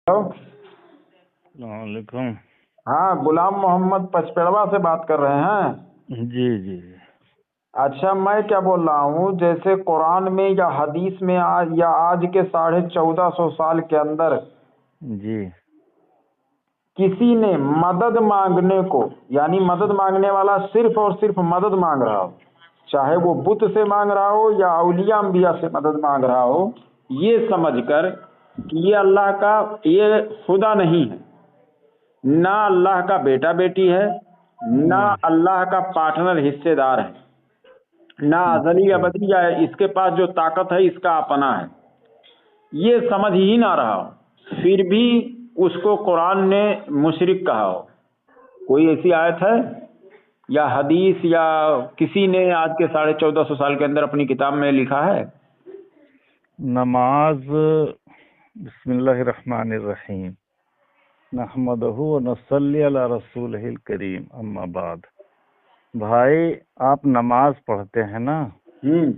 Hello. अस्सलाम वालेकुम। हाँ, गुलाम मोहम्मद पचपेड़वा से बात कर रहे हैं। जी जी अच्छा, मैं क्या बोल रहा हूँ, जैसे कुरान में या हदीस में आज के 1450 साल के अंदर जी किसी ने मदद मांगने को, यानी मदद मांगने वाला सिर्फ और सिर्फ मदद मांग रहा हो, चाहे वो बुत से मांग रहा हो या औलिया अंबिया से मदद मांग रहा हो, ये समझकर कि ये अल्लाह का, ये खुदा नहीं है, ना अल्लाह का बेटा बेटी है, ना अल्लाह का पार्टनर हिस्सेदार है, ना अजली अच्छा। अबदी है, इसके पास जो ताकत है इसका अपना है, ये समझ ही ना रहा हो, फिर भी उसको कुरान ने मुशरिक कहा हो। कोई ऐसी आयत है या हदीस या किसी ने आज के 1450 साल के अंदर अपनी किताब में लिखा है? नमाज बिस्मिल्लाहिर्रहमानिर्रहीम नहमदहु व नसल्ली अला रसूलिहिल करीम अम्मा बाद। भाई, आप नमाज पढ़ते हैं ना? हम्म।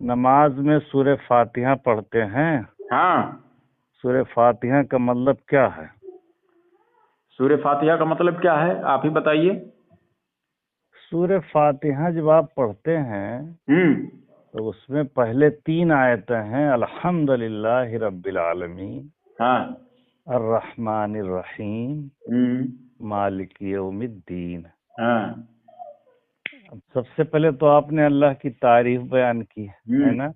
नमाज में सूरह फातिहा पढ़ते हैं। हाँ। सूरह फातिहा का मतलब क्या है? सूरह फातिहा का मतलब क्या है, आप ही बताइए। सूरह फातिहा जब आप पढ़ते हैं तो उसमें पहले 3 आयतें हैं। अल्हम्दुलिल्लाहि रब्बिल आलमीन, हाँ। अर्रहमानिर रहीम, मालिक यौमिद्दीन। हाँ। अब सबसे पहले तो आपने अल्लाह की तारीफ बयान की है ना?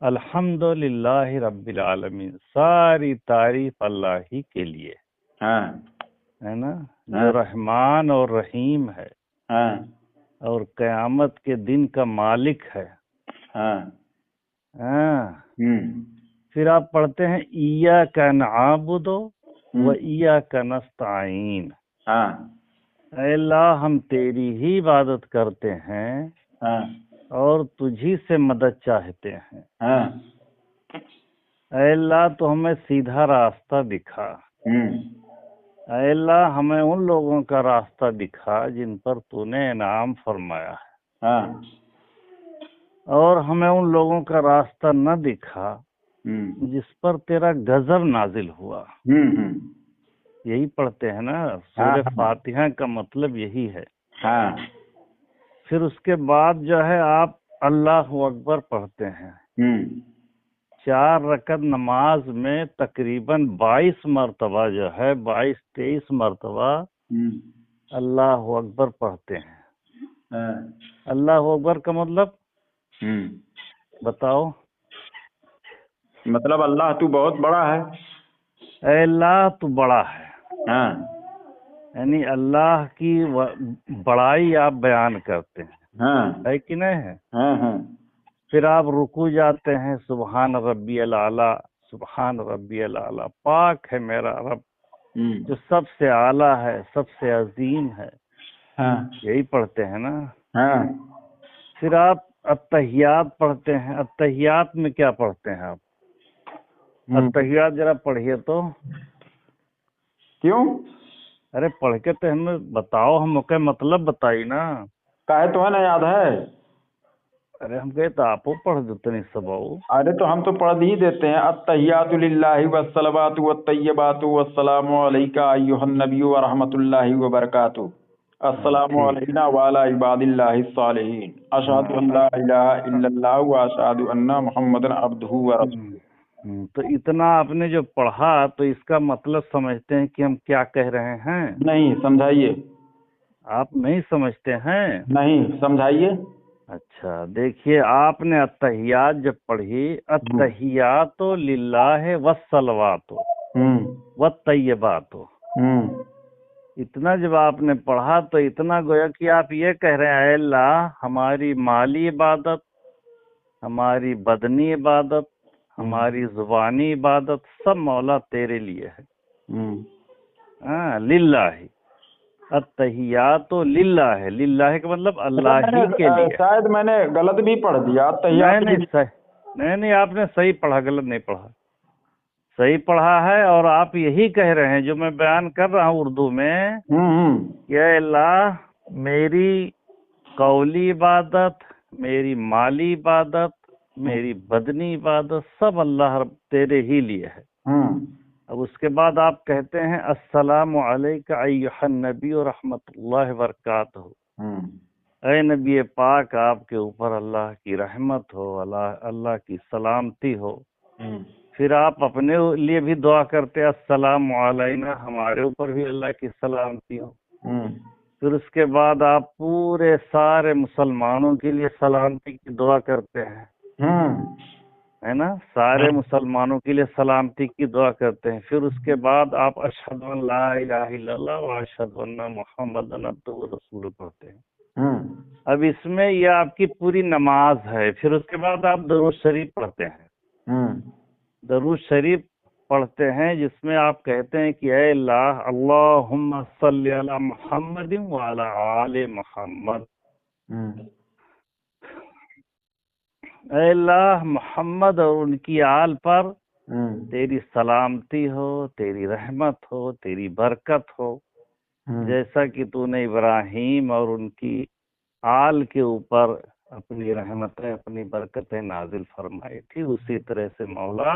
अल्हम्दुलिल्लाहि रब्बिल आलमीन, सारी तारीफ अल्लाह ही के लिए हाँ। है ना, जो हाँ। रहमान और रहीम है हाँ। और क़यामत के दिन का मालिक है। हाँ। हाँ। फिर आप पढ़ते हैं इय्याका नअबुदु व इय्याका नस्तईन। हाँ। ऐ अल्लाह, हम तेरी ही इबादत करते हैं हाँ। और तुझी से मदद चाहते हैं। हाँ। ऐ अल्लाह, तो हमें सीधा रास्ता दिखा। ऐ अल्लाह, हमें उन लोगों का रास्ता दिखा जिन पर तूने इनाम फरमाया है, हाँ। और हमें उन लोगों का रास्ता न दिखा जिस पर तेरा गजब नाजिल हुआ। यही पढ़ते हैं ना? सूरह फातिहा का मतलब यही है। हाँ। फिर उसके बाद जो है आप अल्लाहु अकबर पढ़ते हैं। 4 रकत नमाज में तकरीबन 22 मरतबा जो है, 22-23 मरतबा अल्लाहु अकबर पढ़ते हैं। अल्लाहु अकबर का मतलब बताओ? मतलब अल्लाह तू बहुत बड़ा है। ऐ अल्लाह, तू बड़ा है, हाँ। यानी अल्लाह की बड़ाई आप बयान करते हैं, हाँ। है कि नहीं है? हाँ। हाँ। फिर आप रुकू जाते हैं, सुबहान रब्बियल आला, सुबहान रब्बियल आला, पाक है मेरा रब जो सबसे आला है, सबसे अजीम है। हाँ। यही पढ़ते हैं ना? हाँ। फिर आप अत्तहियात पढ़ते हैं। अत्तहियात में क्या पढ़ते हैं आप? अत्तहियात जरा पढ़िए तो। क्यों? अरे पढ़ के तो हमें बताओ, हम क्या मतलब बताइए ना। काहे तो है ना, याद है? अरे हम कहे तो आपो पढ़ देते नहीं सब। अरे तो हम तो पढ़ ही देते हैं। अत्तहियातु लिल्लाहि वस्सलावातु वत्तय्यबातु वस्सलामु अलैका अय्युहन नबिय्यु व रहमतुल्लाहि व बरकातुहू। अस्सलामु ठीक है। अलैना व अला इबादिल्लाहि सालिहीन। अशहदु अन ला इलाहा इल्लल्लाह व अशहदु अन्ना मुहम्मदन अब्दुहु व रसूलुहू। तो इतना आपने जो पढ़ा तो इसका मतलब समझते हैं कि हम क्या कह रहे हैं? नहीं, समझाइए। आप नहीं समझते हैं? नहीं, समझाइए। अच्छा, देखिए, आपने अत्तहियात जब पढ़ी, अत्तहियातो लिल्लाह वस्सलवातो वत्तय्यबातो, इतना जब आपने पढ़ा तो इतना गोया कि आप ये कह रहे हैं, अल्लाह, हमारी माली इबादत, हमारी बदनी इबादत, हमारी जुबानी इबादत सब मौला तेरे लिए है। हाँ, लिल्लाही, अत्तहियातो लिल्लाह है। लिल्लाह का मतलब अल्लाह ही के लिए। शायद मैंने गलत भी पढ़ दिया। नहीं, आपने सही पढ़ा, गलत नहीं पढ़ा, सही पढ़ा है। और आप यही कह रहे हैं जो मैं बयान कर रहा हूँ उर्दू में, कि अल्लाह, मेरी कौली इबादत, मेरी माली इबादत, میری بدنی عبادت سب اللہ رب تیرے ہی لیے ہے۔ اب اس کے بعد آپ کہتے ہیں السلام علیک ایھا النبی و رحمۃ اللہ وبرکاتہ، اے نبی پاک آپ کے اوپر اللہ کی رحمت ہو، اللہ کی سلامتی ہو۔ پھر آپ اپنے لیے بھی دعا کرتے السلام علینا، ہمارے اوپر بھی اللہ کی سلامتی ہو۔ پھر اس کے بعد آپ پورے سارے مسلمانوں کے لیے سلامتی کی دعا کرتے ہیں، ہے نا، سارے مسلمانوں کے لیے سلامتی کی دعا کرتے ہیں۔ پھر اس کے بعد آپ اشہد ان لا الہ الا اللہ و اشہد ان محمدا عبدہ و رسولہ پڑھتے ہیں۔ اب اس میں یہ آپ کی پوری نماز ہے۔ پھر اس کے بعد آپ درود شریف پڑھتے ہیں، درود شریف پڑھتے ہیں جس میں آپ کہتے ہیں کہ اے اللہ، اللہم صلی علی محمد وعلی آل محمد، اے اللہ محمد اور ان کی آل پر تیری سلامتی ہو، تیری رحمت ہو، تیری برکت ہو، جیسا کہ تو نے ابراہیم اور ان کی آل کے اوپر اپنی رحمتیں، اپنی برکتیں نازل فرمائی تھی، اسی طرح سے مولا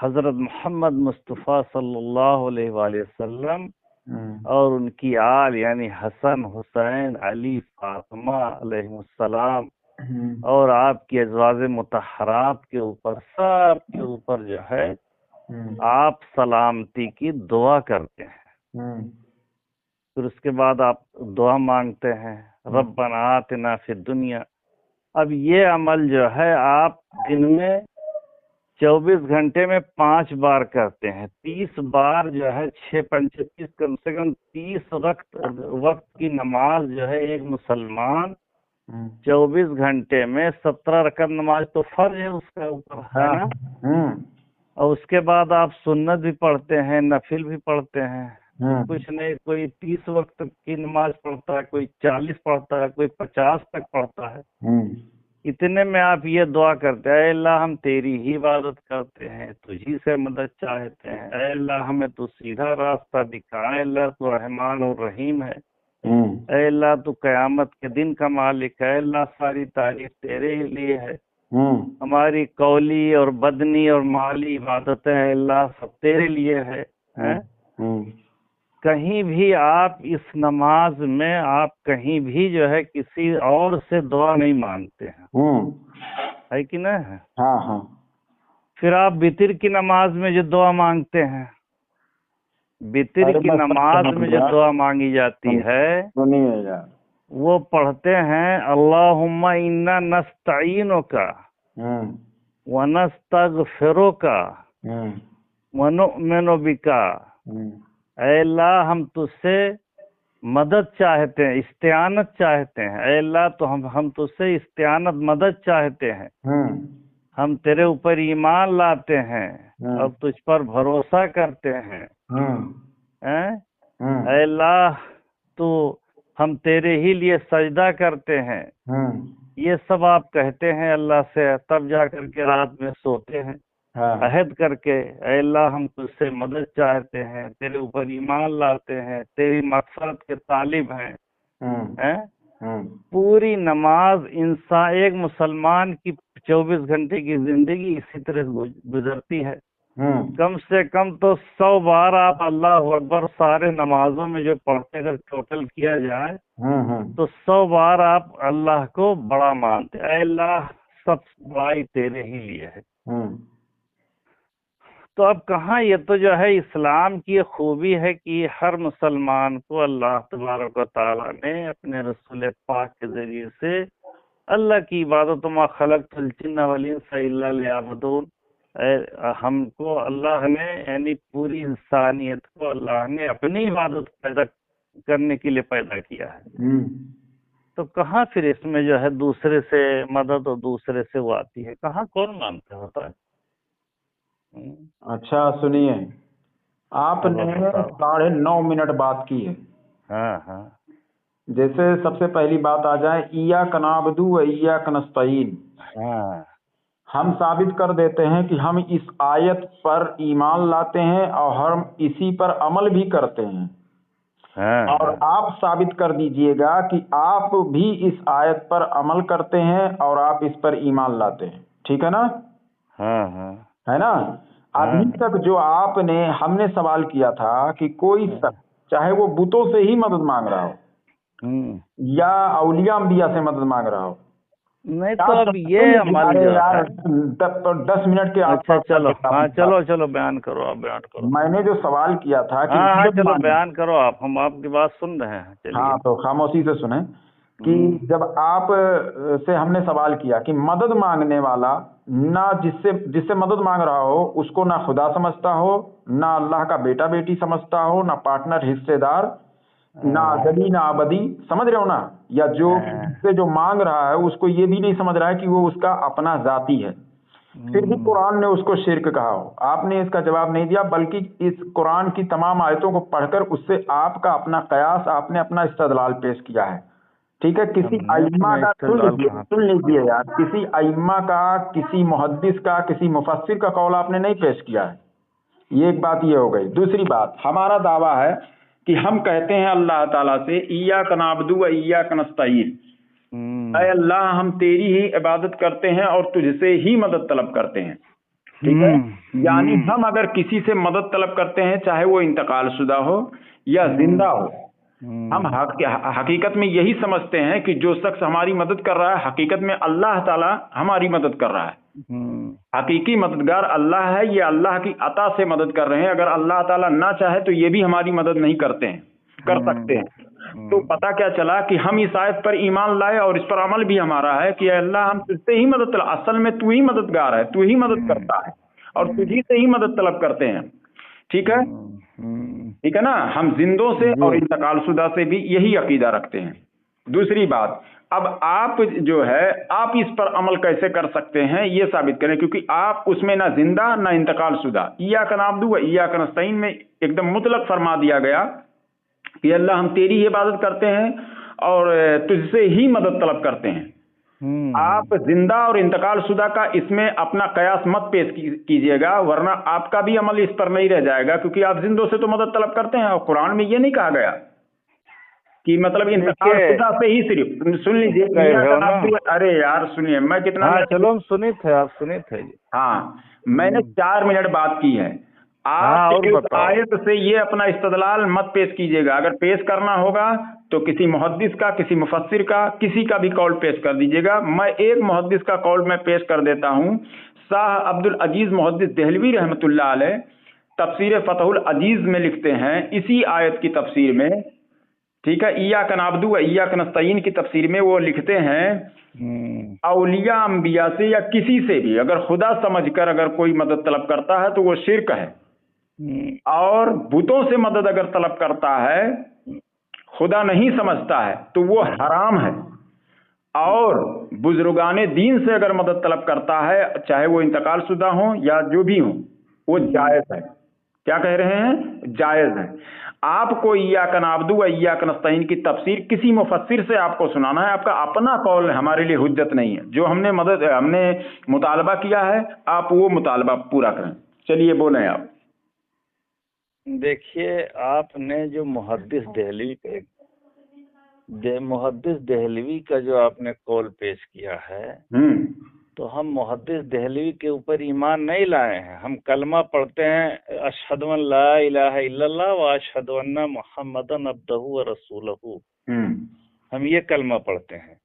حضرت محمد مصطفیٰ صلی اللہ علیہ وآلہ وسلم اور ان کی آل یعنی حسن، حسین، علی، فاطمہ علیہ السلام اور آپ کی ازواج مطہرات کے اوپر، سب کے اوپر جو ہے آپ سلامتی کی دعا کرتے ہیں۔ پھر اس کے بعد آپ دعا مانگتے ہیں ربنا آتنا فی الدنیا۔ اب یہ عمل جو ہے آپ دن میں 24 گھنٹے میں 5 بار کرتے ہیں، 30 بار جو ہے 6 پنچے 30، کم سے کم 30 وقت کی نماز جو ہے ایک مسلمان 24 گھنٹے میں 17 رکعت نماز تو فرض ہے اس کا اوپر، ہے نا، اور اس کے بعد آپ سنت بھی پڑھتے ہیں، نفل بھی پڑھتے ہیں، کچھ نہیں، کوئی 30 وقت کی نماز پڑھتا ہے، کوئی 40 پڑھتا ہے، کوئی 50 تک پڑھتا ہے۔ اتنے میں آپ یہ دعا کرتے ہیں اے اللہ ہم تیری ہی عبادت کرتے ہیں، تجھی سے مدد چاہتے ہیں، اے اللہ ہمیں تو سیدھا راستہ دکھا، اے اللہ تو رحمان اور رحیم ہے، اے اللہ تو قیامت کے دن کا مالک ہے، اے اللہ ساری تعریف تیرے ہی لیے ہے، ہماری قولی اور بدنی اور مالی عبادتیں اے اللہ سب تیرے لیے ہے۔ کہیں بھی آپ اس نماز میں آپ کہیں بھی جو ہے کسی اور سے دعا نہیں مانگتے ہیں، ہے کہ نہیں؟ پھر آپ وتر کی نماز میں جو دعا مانگتے ہیں، وتر کی نماز میں جو دعا مانگی جاتی ہے وہ پڑھتے ہیں اللہم انا نستعینک ونستغفرک ونؤمن بک، اے اللہ ہم تجھ سے مدد چاہتے ہیں، استعانت چاہتے ہیں، اے اللہ تو ہم تجھ سے استعانت مدد چاہتے ہیں، ہم تیرے اوپر ایمان لاتے ہیں اور تجھ پر بھروسہ کرتے ہیں، اے اللہ تو ہم تیرے ہی لیے سجدہ کرتے ہیں۔ یہ سب آپ کہتے ہیں اللہ سے، تب جا کر کے رات میں سوتے ہیں عہد کر کے اے اللہ ہم تجھ سے مدد چاہتے ہیں، تیرے اوپر ایمان لاتے ہیں، تیری مغفرت کے طالب ہیں۔ پوری نماز انسان ایک مسلمان کی 24 گھنٹے کی زندگی اسی طرح گزرتی ہے۔ کم سے کم تو 100 بار آپ اللہ اکبر سارے نمازوں میں جو پڑھتے اگر ٹوٹل کیا جائے تو 100 بار آپ اللہ کو بڑا مانتے، اے اللہ سب بڑائی تیرے ہی لیے ہے۔ تو اب کہاں، یہ تو جو ہے اسلام کی خوبی ہے کہ ہر مسلمان کو اللہ تبارک و تعالیٰ نے اپنے رسول پاک کے ذریعے سے اللہ کی عبادت، ما خلقت الجن والانس الا لیعبدون، ہم کو اللہ نے یعنی پوری انسانیت کو اللہ نے اپنی عبادت پیدا کرنے کے لیے پیدا کیا ہے۔ تو کہاں پھر اس میں جو ہے دوسرے سے مدد اور دوسرے سے وہ آتی ہے، کہاں کون مانتا ہوتا ہے؟ اچھا سنیے، آپ نے 9.5 منٹ بات کی ہے۔ ہاں جیسے سب سے پہلی بات آ جائے ایاک نعبد و ایاک نستعین، ہم ثابت کر دیتے ہیں کہ ہم اس آیت پر ایمان لاتے ہیں اور ہم اسی پر عمل بھی کرتے ہیں۔ हाँ और आप साबित कर दीजिएगा कि आप भी इस आयत पर अमल करते हैं और आप इस पर ईमान लाते हैं। ठीक है ना? हाँ हाँ है ना? अभी हाँ तक जो हमने सवाल किया था कि कोई शख्स चाहे वो बुतों से ही मदद मांग रहा हो या औलिया अंबिया से मदद मांग रहा हो, नहीं क्या तो अब ये अमल अरे जो यार है। 10 मिनट के अच्छा आसपास चलो, का हाँ पूछा। चलो बयान करो, आप बयान करो। मैंने जो सवाल किया था कि हाँ मदद चलो मांग, बयान करो आप, हम आपकी बात सुन रहे हैं, चलिए। हाँ तो खामोशी से सुने कि जब आप से हमने सवाल किया कि मदद मांगने वाला ना जिससे जिससे मदद मांग रहा हो उसको ना खुदा समझता हो, ना अल्लाह का बेटा बेटी समझता हो, ना पार्टनर हिस्सेदार, ना अजली ना आबदी, समझ रहे हो ना? या जो जिससे जो मांग रहा है उसको ये भी नहीं समझ रहा है कि वो उसका अपना जाती है, फिर भी कुरान ने उसको शिर्क कहा हो। आपने इसका जवाब नहीं दिया, बल्कि इस कुरान की तमाम आयतों को पढ़कर उससे आपका अपना कयास, आपने अपना इस्तदलाल पेश किया है। ठीक है? किसी हमने अइम्मा अपना का इस्तेमाल कहाँ सुन लीजिए यार, किसी अइम्मा का, किसी मुहद्दिस का, किसी मुफस्सिर का कौल आपने नहीं पेश किया है। ये एक बात ये हो गई। दूसरी बात, हमारा दावा है कि हम कहते हैं अल्लाह ताला से इय्याक नअबुदु व इय्याक नस्तईन, ऐ अल्लाह हम तेरी ही इबादत करते हैं और तुझसे ही मदद तलब करते हैं। ठीक है? यानी हम अगर किसी से मदद तलब करते हैं, चाहे वो इंतकाल शुदा हो या जिंदा हो, हम हकीकत में यही समझते हैं कि जो शख्स हमारी मदद कर रहा है हकीकत में अल्लाह ताला हमारी मदद कर रहा है। हकीकी मददगार अल्लाह है, ये अल्लाह की अता से मदद कर रहे हैं। अगर अल्लाह ताला ना चाहे तो ये भी हमारी मदद नहीं करते हैं, कर सकते हैं। तो पता क्या चला कि हम इस आयत पर ईमान लाए और इस पर अमल भी हमारा है कि अल्लाह हम तुझसे ही मदद तलब, असल में तू ही मददगार है, तू ही मदद करता है और तुझी से ही मदद तलब करते हैं। ठीक है? ठीक है ना? हम जिंदों से और इंतकाल शुदा से भी यही अकीदा रखते हैं। दूसरी बात, अब आप जो है आप इस पर अमल कैसे कर सकते हैं ये साबित करें, क्योंकि आप उसमें ना जिंदा ना इंतकाल शुदा, इय्याक नअबुदु व इय्याक नस्तईन में एकदम मुतलक फरमा दिया गया कि अल्लाह हम तेरी ही इबादत करते हैं और तुझसे ही मदद तलब करते हैं। आप जिंदा और इंतकाल शुदा का इसमें अपना कयास मत पेश कीजिएगा, वरना आपका भी अमल इस पर नहीं रह जाएगा, क्योंकि आप जिंदों से तो मदद तलब करते हैं और कुरान में ये नहीं कहा गया कि मतलब इंतकाल शुदा से ही सिर्फ। सुन लीजिए, अरे यार सुनिए, मैं कितना चलो हम सुनी थे, आप सुनी थे। हाँ, मैंने 4 मिनट बात की है। आप इस आयत से ये अपना इस्तदलाल मत पेश कीजिएगा। अगर पेश करना होगा तो किसी मुहद्दिस का, किसी मुफस्सिर का, किसी का भी कौल पेश कर दीजिएगा। मैं एक मुहद्दिस का कौल मैं पेश कर देता हूँ। शाह अब्दुल अजीज मुहद्दिस देहलवी रहमतुल्लाह अलैह तफसीर फतहुल अजीज में लिखते हैं इसी आयत की तफसीर में, ठीक है, इय्याक नअबुदु व इय्याक नस्तईन की तफसीर में वो लिखते हैं औलिया अंबिया से या किसी से भी अगर खुदा समझकर अगर कोई मदद तलब करता है तो वो शिर्क है, और बुतों से मदद अगर तलब करता है खुदा नहीं समझता है तो वो हराम है, और बुजुर्गाने दीन से अगर मदद तलब करता है चाहे वो इंतकाल शुदा हो या जो भी हो वो जायज़ है। क्या कह रहे हैं? जायज़ है। आपको इय्याक नअबुदु व इय्याक नस्तईन की तफसीर किसी मुफस्सिर से आपको सुनाना है, आपका अपना कौल हमारे लिए हुज्जत नहीं है। जो हमने मुतालबा किया है आप वो मुतालबा पूरा करें। चलिए बोलें आप। देखिए, आपने जो मुहद्दिस देहलवी का जो आपने कौल पेश किया है, तो हम मुहद्दिस देहलवी के ऊपर ईमान नहीं लाए हैं। हम कलमा पढ़ते हैं अशहदु अन ला इलाहा इल्लल्लाह व अशहदु अन्ना मुहम्मदन अब्दुहु व रसूलुहु। हम ये कलमा पढ़ते हैं।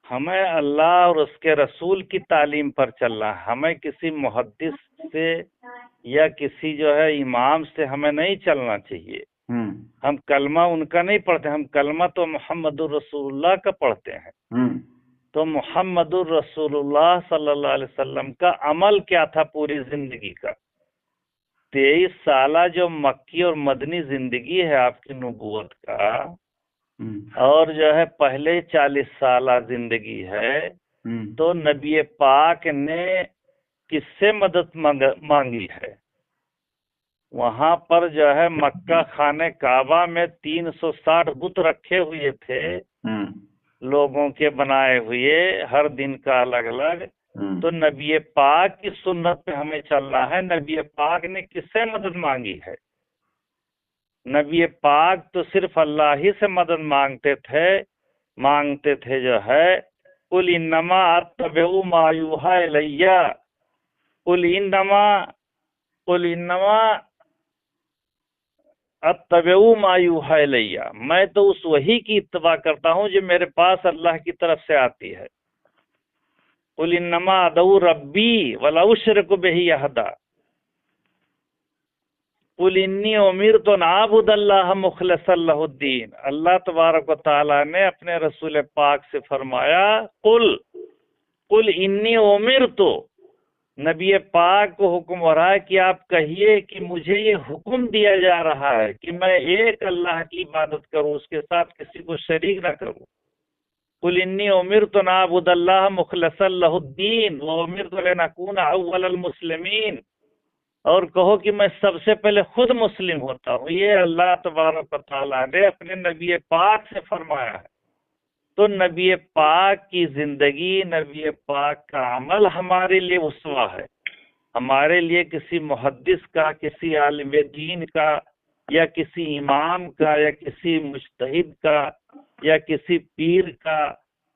हमें अल्लाह और उसके रसूल की तालीम पर चलना है। हमें किसी मुहद्दिस से या किसी जो है इमाम से हमें नहीं चलना चाहिए। हम कलमा उनका नहीं पढ़ते, हम कलमा तो मुहम्मदुर रसूलुल्लाह का पढ़ते हैं। तो मुहम्मदुर रसूलुल्लाह सल्लल्लाहु अलैहि वसल्लम का अमल क्या था पूरी जिंदगी का? 23 साला जो मक्की और मदनी जिंदगी है आपकी नबूवत का, और जो है पहले 40 साला जिंदगी है, तो नबी पाक ने किससे मदद मांगी है? वहां पर जो है मक्का खाने काबा में 360 बुत रखे हुए थे, लोगों के बनाए हुए, हर दिन का अलग अलग। तो नबी पाक की सुन्नत पे हमें चलना है। नबी पाक ने किससे मदद मांगी है? نبی پاک تو صرف اللہ ہی سے مدد مانگتے تھے جو ہے قل انما اتبع ما یوحی الی قل انما اتبع ما یوحی الی، میں تو اس وحی کی اتباع کرتا ہوں جو میرے پاس اللہ کی طرف سے آتی ہے۔ قل انما ادعو ربی ولا اشرک بہ احدا قل انی امرت ان اعبد اللہ مخلصا لہ الدین۔ اللہ تبارک و تعالیٰ نے اپنے رسول پاک سے فرمایا قل انی امرت، نبی پاک کو حکم ہو رہا ہے کہ آپ کہیے کہ مجھے یہ حکم دیا جا رہا ہے کہ میں ایک اللہ کی عبادت کروں، اس کے ساتھ کسی کو شریک نہ کروں۔ قل انی امرت ان اعبد اللہ مخلصا لہ الدین وامرت لنکون اول المسلمین، اور کہو کہ میں سب سے پہلے خود مسلم ہوتا ہوں۔ یہ اللہ تبارک و تعالیٰ نے اپنے نبی پاک سے فرمایا ہے۔ تو نبی پاک کی زندگی، نبی پاک کا عمل ہمارے لیے اسوہ ہے۔ ہمارے لیے کسی محدث کا، کسی عالم دین کا، یا کسی امام کا، یا کسی مجتہد کا، یا کسی پیر کا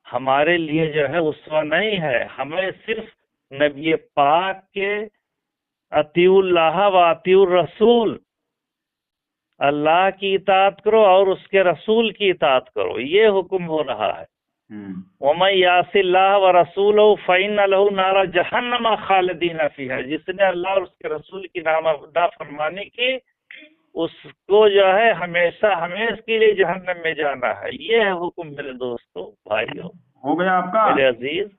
ہمارے لیے جو ہے اسوہ نہیں ہے۔ ہمیں صرف نبی پاک کے اطیعوا اللہ و اطیعوا الرسول، اللہ کی اطاعت کرو اور اس کے رسول کی اطاعت کرو، یہ حکم ہو رہا ہے۔ وَمَن يَعْصِ اللَّهَ وَرَسُولَهُ فَإِنَّ لَهُ نَارَ جَهَنَّمَ خَالِدِينَ فِيهَا، جس نے اللہ اور اس کے رسول کی نافرمانی کی اس کو جو ہے ہمیشہ ہمیشہ کے لیے جہنم میں جانا ہے۔ یہ ہے حکم میرے دوستو، بھائیو، ہو گیا آپ کا میرے عزیز۔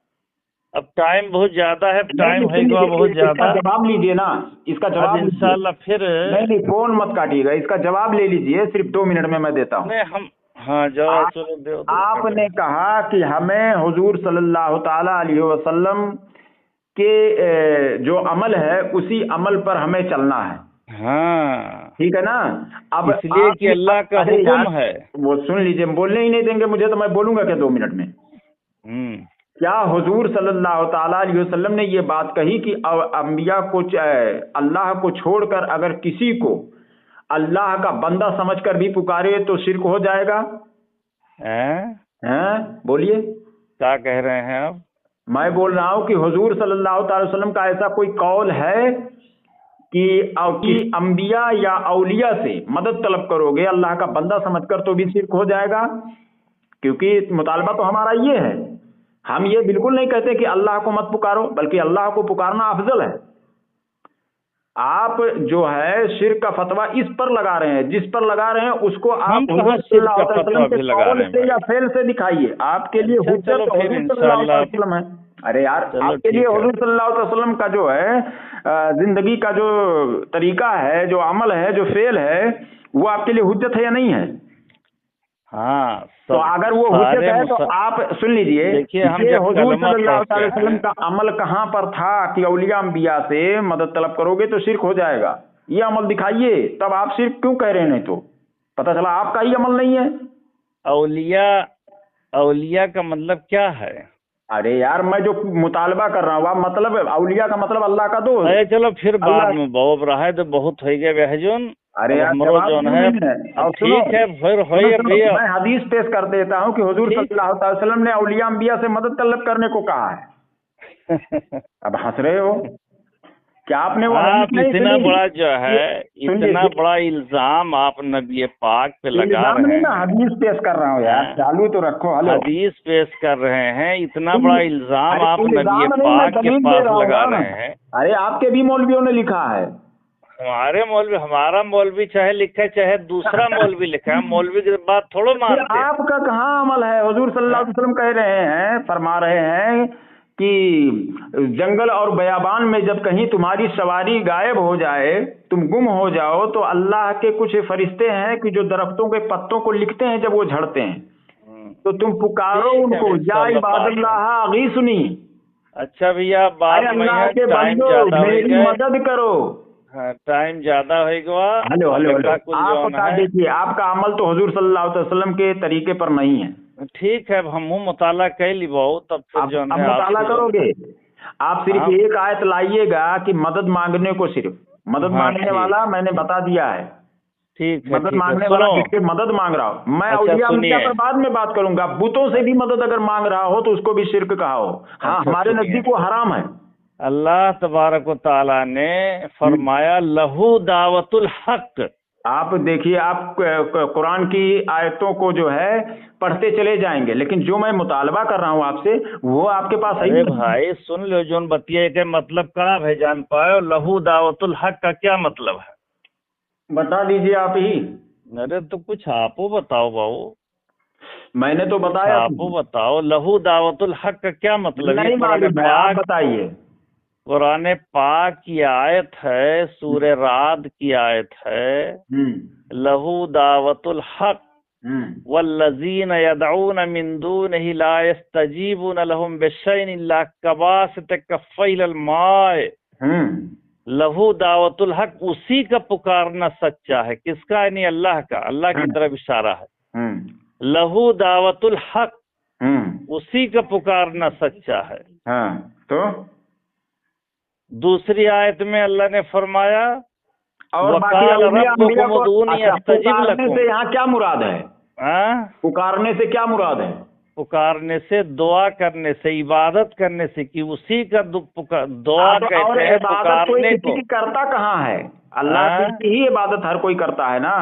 اب ٹائم بہت زیادہ ہے، ٹائم ہے گا بہت اس کا زیادہ۔ جواب لیجیے نا، اس کا جواب انشاءاللہ پھر نہیں فون مت کاٹیے گا، اس کا جواب لے لیجیے، صرف 2 منٹ میں دیتا ہوں۔ ہم ہاں جواب چلو دو۔ آپ نے کہا کہ ہمیں حضور صلی اللہ تعالی علیہ وسلم کے جو عمل ہے اسی عمل پر ہمیں چلنا ہے۔ ہاں ٹھیک ہے نا؟ اب اس لیے کہ اللہ کا حکم ہے۔ وہ سن لیجیے، بولنے ہی نہیں دیں گے مجھے تو میں بولوں گا کیا 2 منٹ میں؟ کیا حضور صلی اللہ تعالیٰ علیہ وسلم نے یہ بات کہی کہ انبیاء کو اللہ کو چھوڑ کر اگر کسی کو اللہ کا بندہ سمجھ کر بھی پکارے تو شرک ہو جائے گا؟ بولیے کیا کہہ رہے ہیں آپ؟ میں بول رہا ہوں کہ حضور صلی اللہ تعالی وسلم کا ایسا کوئی قول ہے کہ انبیاء یا اولیاء سے مدد طلب کرو گے اللہ کا بندہ سمجھ کر تو بھی شرک ہو جائے گا؟ کیونکہ مطالبہ تو ہمارا یہ ہے، ہم یہ بالکل نہیں کہتے کہ اللہ کو مت پکارو، بلکہ اللہ کو پکارنا افضل ہے۔ آپ جو ہے شرک کا فتویٰ اس پر لگا رہے ہیں، جس پر لگا رہے ہیں اس کو آپ حضور صلی اللہ علیہ وسلم کے قول سے یا فعل سے دکھائیے۔ آپ کے لیے حجت حضور صلی اللہ علیہ وسلم ہے۔ ارے یار، آپ کے لیے حضور صلی اللہ علیہ وسلم کا جو ہے زندگی کا جو طریقہ ہے، جو عمل ہے، جو فعل ہے، وہ آپ کے لیے حجت ہے یا نہیں ہے؟ ہاں، تو اگر وہ حجت ہے تو آپ سن لیجئے، حضور صلی اللہ علیہ وسلم کا عمل کہاں پر تھا کہ اولیاء انبیاء سے مدد طلب کرو گے تو شرک ہو جائے گا؟ یہ عمل دکھائیے، تب آپ شرک کیوں کہہ رہے ہیں؟ نہیں تو پتہ چلا آپ کا ہی عمل نہیں ہے۔ اولیاء کا مطلب کیا ہے؟ ارے یار، میں جو مطالبہ کر رہا ہوں مطلب اولیاء کا مطلب اللہ کا دوست۔ ارے چلو پھر بعد میں بہت رہا ہے تو بہت ہو گیا بہجون۔ ارے یار ٹھیک ہے، پھر میں حدیث پیش کر دیتا ہوں کہ حضور صلی اللہ علیہ وسلم نے اولیاء انبیاء سے مدد طلب کرنے کو کہا ہے۔ اب ہنس رہے ہو کیا؟ آپ نے اتنا بڑا جو ہے اتنا بڑا الزام آپ نبی پاک پہ لگا رہے ہیں۔ حدیث پیش کر رہا ہوں یار، چالو تو رکھو۔ حدیث پیش کر رہے ہیں، اتنا بڑا الزام آپ نبی پاک کے پاس لگا رہے ہیں۔ ارے آپ کے بھی مولویوں نے لکھا ہے۔ ہمارا مولوی چاہے لکھے چاہے دوسرا مولوی لکھا ہے، مولوی کی بات تھوڑو مانتے ہیں۔ آپ کا کہاں عمل ہے؟ حضور صلی اللہ علیہ وسلم کہہ رہے ہیں، فرما رہے ہیں کہ جنگل اور بیابان میں جب کہیں تمہاری سواری غائب ہو جائے، تم گم ہو جاؤ، تو اللہ کے کچھ فرشتے ہیں کہ جو درختوں کے پتوں کو لکھتے ہیں جب وہ جھڑتے ہیں، تو تم پکارو ان کو، یا عباد اللہ اغیثنی۔ اچھا بھیا، بات اللہ کے بندو میری مدد کرو۔ ٹائم زیادہ ہوئے گا۔ ہلو آپ بتا دیجیے، آپ کا عمل تو حضور صلی اللہ علیہ وسلم کے طریقے پر نہیں ہے۔ ٹھیک ہے، اب ہم مطالعہ کر لی بہت، تب پھر جو ہے مطالعہ کرو گے آپ صرف ایک آیت لائیے گا کہ مدد مانگنے کو، صرف مدد مانگنے والا میں نے بتا دیا ہے، ठीक है मदद ठीक है। मांगने वाला सुनो, जिसके मदद मांग रहा हो। मैं अच्छा, औलिया अंबिया सुनिए। पर बाद में बात करूंगा। बुतों से भी मदद अगर मांग रहा हो तो उसको भी शिर्क कहा हो। हाँ, अच्छा, हमारे सुनिए। नजदीक वो हराम है। अल्लाह तबारक व ताला ने फरमाया लहू दावतुल हक। आप देखिए, आप कुरान की आयतों को जो है पढ़ते चले जाएंगे, लेकिन जो मैं मुतालबा कर रहा हूँ आपसे वो आपके पास है ही अरे नहीं। भाई सुन लो, जोन बतिया के मतलब का है जान पाए, लहू दावतुल हक का क्या मतलब है? बता दीजिए आप ही। अरे तो कुछ आपो बताओ बाबू, मैंने तो कुछ बताया आपो बताओ, लहू दावतुल हक का क्या मतलब? ये नहीं मालूम है, आप बताइए। कुरान पाक की आयत है, सूरह राद की आयत है, लहू दावतुल हक वल्लज़ीन यदऊन मिन दूनिही ला यस्तजीबून लहुम बिशैइन इल्ला कबासित कफ़ैल माय। लहू दावतुल हक, उसी का पुकारना सच्चा है। किसका? यानी अल्लाह का, अल्लाह की तरफ इशारा है। लहू दावतुल हक, उसी का पुकारना सच्चा है। हाँ, तो दूसरी आयत में अल्लाह ने फरमाया और बाकी वकाल औलिया अंबिया रब्बुकुम को। उदूनी अच्छा, अस्तजिब पुकारने लकुम। से यहाँ क्या मुराद है? हाँ? पुकारने से क्या मुराद है? पुकारने से, दुआ करने से, इबादत करने से, कि उसी का दुआ और कहते हैं इबादत कोई पुकारने किसी को। की करता कहाँ है? अल्लाह हाँ? की ही इबादत हर कोई करता है ना।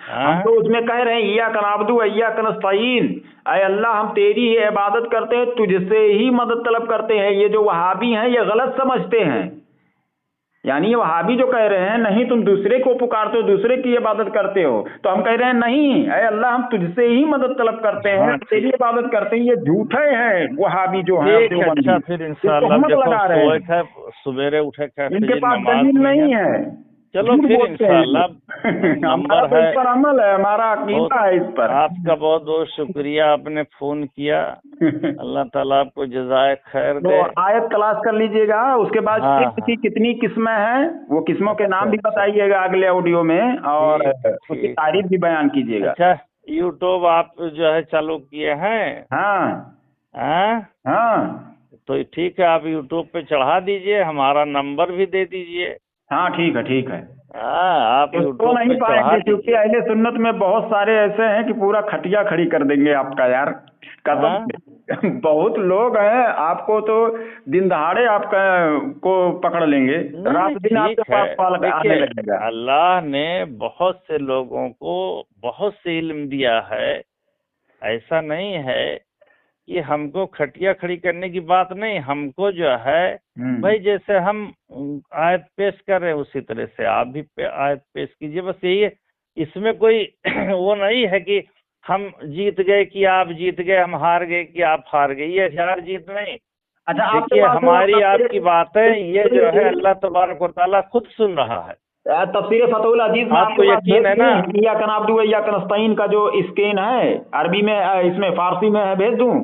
हम हाँ? तो उसमें कह रहे हैं इय्याक नअबुदु व इय्याक नस्तईन, अय अल्लाह हम तेरी ही इबादत करते हैं, तुझसे ही मदद तलब करते हैं। ये जो वहाबी हैं ये गलत समझते हैं। यानी ये वहाबी जो कह रहे हैं नहीं तुम दूसरे को पुकारते हो, दूसरे की इबादत करते हो, तो हम कह रहे हैं नहीं, अय अल्लाह हम तुझसे ही मदद तलब करते हैं, हाँ, तेरी इबादत करते हैं। ये झूठे हैं वहाबी जो हैं ठीक है। देवबंदी, अच्छा, फिर ये इंशाअल्लाह तोहमत देखो, लगा रहे हैं। सवेरे उठे खैर इनके फजर पास नमाज दलील नहीं है। नहीं है, चलो झूठ फिर बोलते हैं ये इंशाअल्लाह लोग। हमारा नंबर तो इस है। पर अमल है, हमारा अकीदा है इस पर। आपका बहुत बहुत शुक्रिया, आपने फोन किया। अल्लाह ताला आपको जज़ाए खैर तो दे। आयत तलाश कर लीजिएगा, उसके बाद हाँ, शिर्क की कितनी किस्में हैं वो किस्मों के नाम भी अच्छा। बताइएगा अगले ऑडियो में, और ठीक है, उसकी ठीक है। तारीफ भी बयान कीजिएगा। अच्छा, यूट्यूब आप जो है चालू किए हैं? हाँ हाँ? हाँ तो ठीक है, आप यूट्यूब पे चढ़ा दीजिए, हमारा नंबर भी दे दीजिए। हाँ, ठीक है ठीक है। हाँ, आप इसको यूट्यूब नहीं पे चढ़ा पाएंगे क्योंकि दीजिए। अहले सुन्नत में बहुत सारे ऐसे हैं कि पूरा खटिया खड़ी कर देंगे आपका यार, कसम हाँ? से। बहुत लोग हैं, आपको तो दिन दहाड़े आपका को पकड़ लेंगे, रात दिन आपके ठीक है। पास पाल आने देखिए, लगेगा। अल्लाह ने बहुत से लोगों को बहुत से इल्म दिया है। ऐसा नहीं है कि हमको खटिया खड़ी करने की बात नहीं, हमको जो है भाई जैसे हम आयत पेश कर रहे हैं उसी तरह से आप भी आयत पेश कीजिए। बस यही है, इसमें कोई वो नहीं है कि हम जीत गए कि आप जीत गए, हम हार गए कि आप हार गए, ये हार जीत नहीं। अच्छा, आपके देखिए, पास हमारी आपकी बातें ये जो है अल्लाह तबारक व तआला खुद सुन रहा है। तफसीर फतहुल अजीज में आपको आपके पास यकीन है ना? इय्याक नअबुदु व इय्याक नस्तईन का जो स्कैन है अरबी में, इसमें फारसी में है, भेज दूं?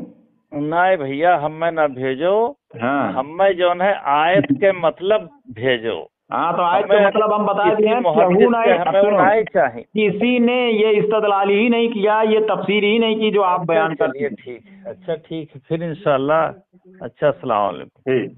नहीं भैया, हमें ना भेजो। हाँ हमें जो है आयत के मतलब भेजो। हाँ, तो आयत का हमें मतलब हम बता दिए किसी हैं। मुहद्दिस यहू से नहीं, हमें वो सुनो, नहीं चाहिए। किसी ने ये इस्तदलाल ही नहीं किया, ये तफसीर ही नहीं की जो आप अच्छा, बयान करते चलिए हैं। ठीक है। अच्छा, ठीक है, फिर इंशाल्लाह। अच्छा, अस्सलाम वालेकुम। ठीक।